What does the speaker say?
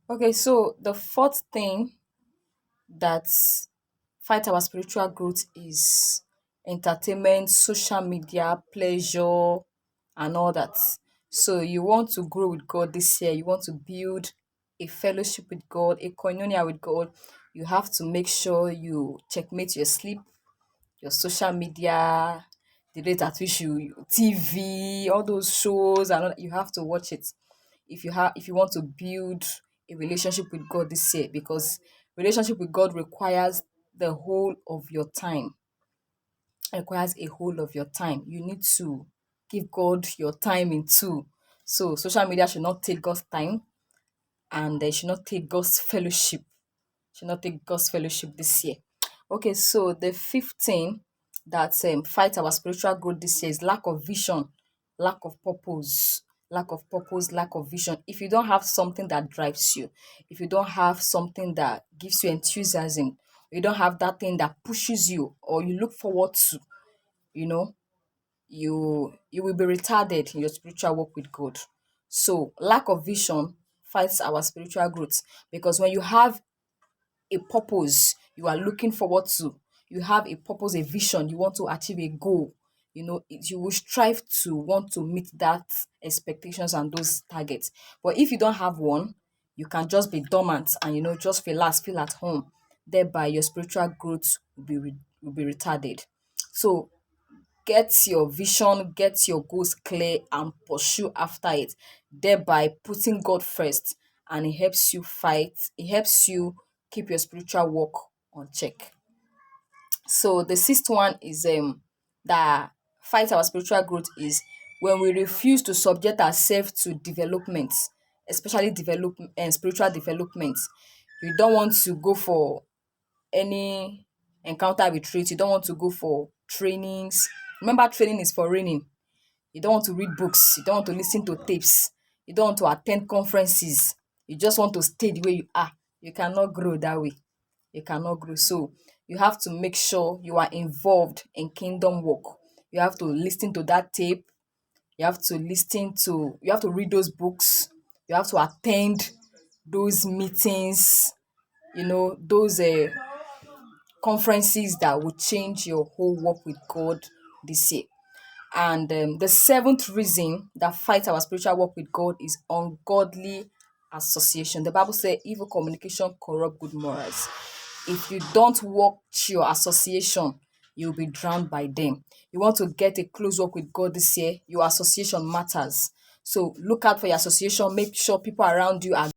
Okay, so the fourth thing that fight our spiritual growth is entertainment, social media, pleasure, and all that. So you want to grow with God this year, you want to build a fellowship with God, a koinonia with God, you have to make sure you checkmate your sleep, your social media, the rate at which you TV, all those shows, and all, you have to watch it if you want to build a relationship with God this year, because relationship with God requires the whole of your time. Requires a whole of your time. You need to give God your time in two. So social media should not take God's time, and they should not take God's fellowship. Should not take God's fellowship this year. Okay, so the 15 that fight our spiritual growth this year is lack of vision, lack of purpose, lack of purpose, lack of vision. If you don't have something that drives you, if you don't have something that gives you enthusiasm, you don't have that thing that pushes you or you look forward to, you know, you will be retarded in your spiritual work with God. So lack of vision fights our spiritual growth, because when you have a purpose you are looking forward to, you have a purpose, a vision, you want to achieve a goal, you will strive to want to meet that expectations and those targets. But if you don't have one, you can just be dormant and just relax, feel at home. Thereby your spiritual growth will be retarded. So get your vision, get your goals clear, and pursue after it, thereby putting God first. And it helps you fight, it helps you keep your spiritual walk on check. So the sixth one is that fight our spiritual growth is when we refuse to subject ourselves to development, especially spiritual development. You don't want to go for any encounter with truth. You don't want to go for trainings. Remember, training is for reigning. You don't want to read books. You don't want to listen to tapes. You don't want to attend conferences. You just want to stay the way you are. You cannot grow that way. You cannot grow. So you have to make sure you are involved in kingdom work. You have to listen to that tape. You have to read those books. You have to attend those meetings, those conferences that will change your whole work with God this year. And the seventh reason that fights our spiritual walk with God is ungodly association. The Bible says evil communication corrupt good morals. If you don't watch your association, you'll be drowned by them. You want to get a close walk with God this year, your association matters. So look out for your association. Make sure people around you are